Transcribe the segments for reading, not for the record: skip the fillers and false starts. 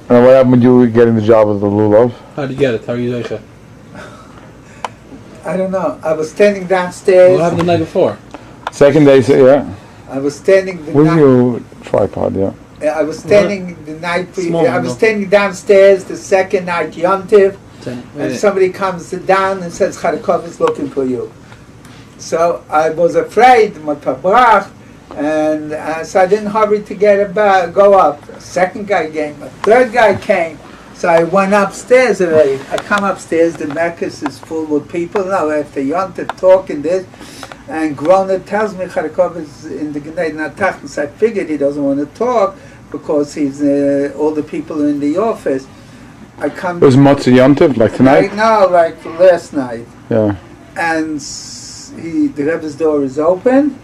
And what happened when you were getting the job of the Lulav? How did you get it? How are you like? I don't know. I was standing downstairs. What happened the night before? Second day, yeah. I was standing the With night. your tripod, yeah. I was standing the night. Small I was window. standing downstairs the second night Yontiv, and Yeah. somebody comes down and says Charkov is looking for you. So I was afraid, Matabrach, and so I didn't hurry to go up. A second guy came, a third guy came. So I went upstairs already. I come upstairs, the Mecca is full with people now after Yontif talking this. And Grona tells me Charkov is in the Gnei Natach, so I figured he doesn't want to talk because he's all the people are in the office. I come. It was Motzei Yontiv, like tonight? Right now, like last night. Yeah. And the Rebbe's door is open,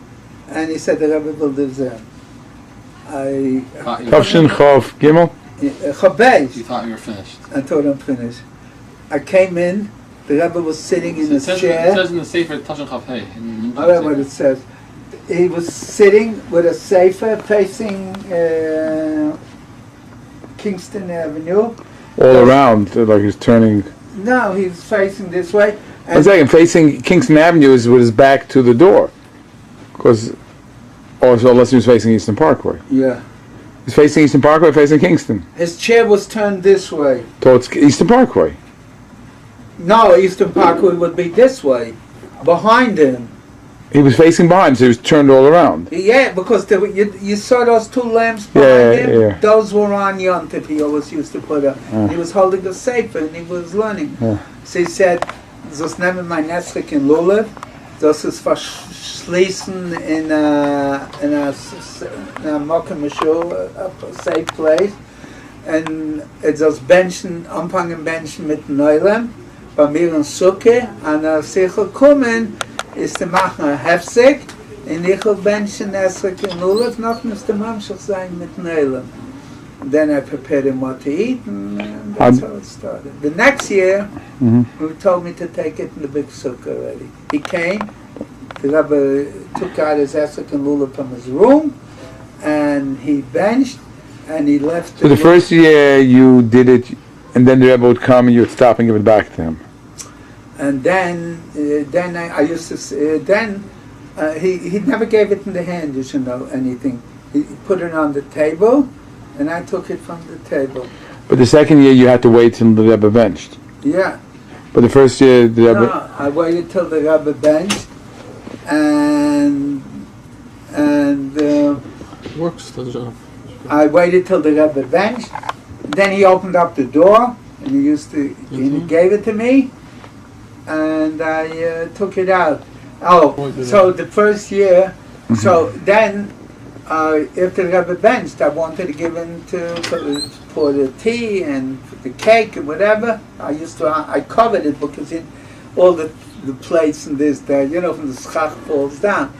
and he said the Rebbe will live there. Tavshin Chav Gimel? Chabez. You thought you were finished. I told him finish. I came in, the Rebbe was sitting in his chair. It says in the Sefer Tashin Chav Hey. I don't know what it says. He was sitting with a sefer facing Kingston Avenue. All around, like he's turning. No, he's facing this way. One second, facing Kingston Avenue is with his back to the door. Because, also, unless he was facing Eastern Parkway. Yeah. He's facing Eastern Parkway, facing Kingston. His chair was turned this way. Towards Eastern Parkway. No, Eastern Parkway would be this way, behind him. He was facing behind, so he was turned all around. Yeah, because you saw those two lamps behind him? Yeah. Those were on Yontif, he always used to put up. He was holding the sefer and he was learning. So he said, "Das nehmen mein Nesrik in Lulav, das ist verschließen in a Mokum Mishul, a safe place, and it's das Benchen, anfangen Benchen mit Neulem, bei mir in Sukkot, an sicher kommen, ist zu machen ein Hefsig, und ich will Benchen Nesrik in Lulav, noch müsste Mamschach sein mit Neulem. Then I prepared him what to eat, and that's how it started. The next year, he told me to take it in the big sukkah already. He came, the Rebbe took out his Esek and Lulav from his room, and he benched, and he left. So the first year you did it, and then the Rebbe would come and you would stop and give it back to him. And then I used to, he never gave it in the hand, you should know, anything. He put it on the table, and I took it from the table. But the second year you had to wait till the Rebbe benched. Yeah. But the first year the Rebbe... No, I waited till the Rebbe benched, and Works the job. I waited till the Rebbe benched. Then he opened up the door, and he gave it to me, and I took it out. Oh, so the first year, so then after the Rebbe benched, I wanted to give him for the tea and the cake and whatever. I covered it because all the plates and this, that, from the schach falls down.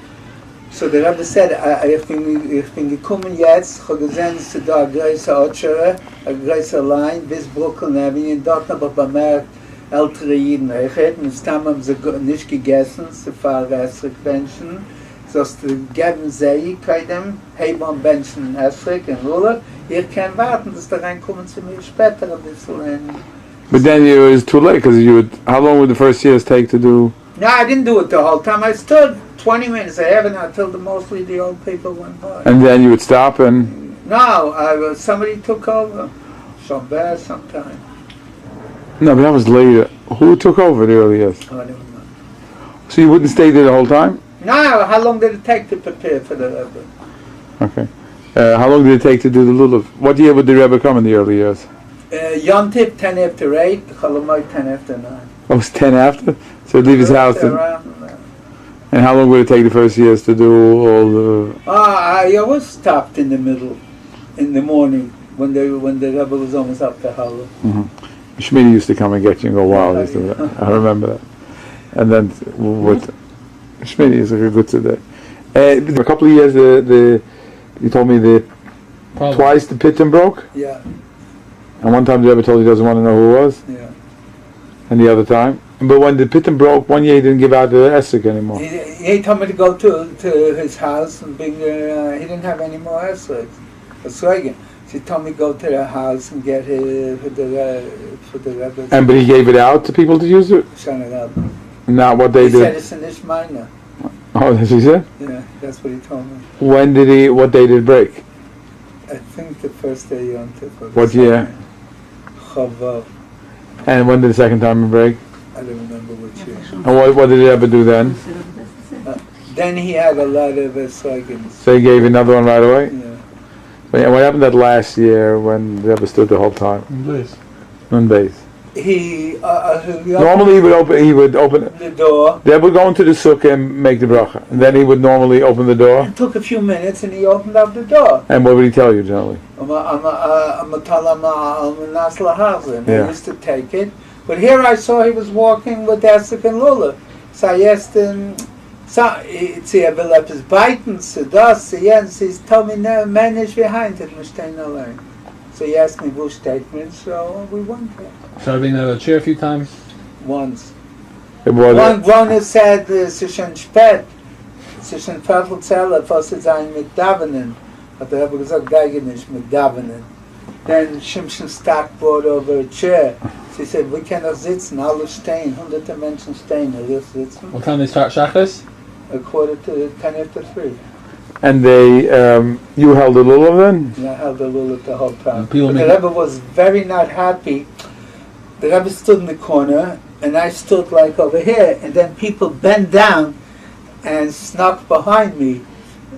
So the Rebbe said, ich bin gekommen jetzt, ich habe gesehen, es ist da eine große Otschere, eine große Line, bis Brooklyn Avenue, dort habe ich bemerkt, ältere Jiden, ich hätte mit Stamm haben sie nicht gegessen, sie fahren Esrik-Benchen, so dass die geben sie, keinem, Hebon Benchen, Esrik und Lulav, ihr könnt warten, dass da reinkommen zu mir später ein bisschen. But then it was too late, because how long would the first years take to do? No, I didn't do it the whole time. I stood 20 minutes. I haven't until mostly the old people went by. And then you would stop and... No, somebody took over. Some bad sometime. No, but that was later. Who took over the earliest? I don't know. So you wouldn't stay there the whole time? No, how long did it take to prepare for the Rebbe? Okay. How long did it take to do the Lulav? What year would the Rebbe come in the early years? Yontif 10 after 8, Chalamoy 10 after 9. Oh, it was 10 after? So he'd leave his house. And how long would it take the first years to do all the... I always stopped in the middle, in the morning, when the Rebbe was almost up to Hallel. Shmini used to come and get you and go, wow, I remember that. And then, Shmini is like a good today. A couple of years, you told me twice the Pitem broke? Yeah. And one time the Rebbe told you he doesn't want to know who it was? Yeah. And the other time? But when the Pitem broke, one year he didn't give out the Esek anymore. He told me to go to his house and bring he didn't have any more Esek. She told me go to the house and get it for the Rebbe. And but he gave it out to people to use it? Shana Rebbe. Not what they He said did. it's an Ishmael. Oh, that's what he said? Yeah, that's what he told me. When did he, what day did it break? I think the first day Yom Tov. What year? Chavav. And when did the second time it break? I don't remember which year. And what did he ever do then? Then he had a lot of slogans. So he gave another one right away? Yeah. But what happened that last year when they ever stood the whole time? On base. He Normally he would open the door. They would go into the sukkah and make the bracha. And then he would normally open the door. It took a few minutes and he opened up the door. And what would he tell you generally? I'm a and I Yeah. used to take it. But here I saw he was walking with Esek and Lulav. So I asked him, Sie will etwas biten, das, Jens, he told me, no, man is behind it, we stay alone. So he asked me which statement, so we went there. So I've been a chair a few times. Once. It was One who said, es ist schon spät, es ist schon Viertelzelle, was es sein mit Davenen. Hat der Rebbe gesagt, geige nicht mit Davenen. Then Shimshon Stack brought over a chair. She said, we cannot sitzen, alle stehen, hunderte Menschen stehen, just sitzen. What time they start Shachris? A quarter to 10 after 3. And they, you held the lulav then? And I held the lulav the whole time. People But the Rebbe was very not happy. The Rebbe stood in the corner, and I stood like over here, and then people bent down and snuck behind me.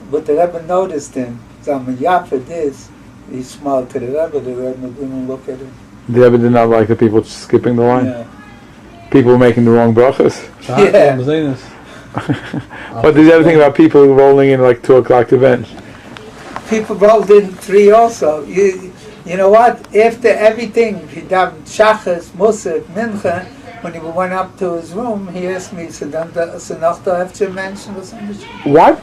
But the Rebbe noticed him. So I'm for this. He smiled to the Rebbe didn't look at him. The Rebbe did not like the people skipping the line? Yeah. People were making the wrong brachas? Yeah. What did you ever think about people rolling in like 2 o'clock to bench? People rolled in 3 also. You know what? After everything, he done Shachas, Musaf, Mincha, when he went up to his room, he asked me, so then, so noch da have to mention was in the What?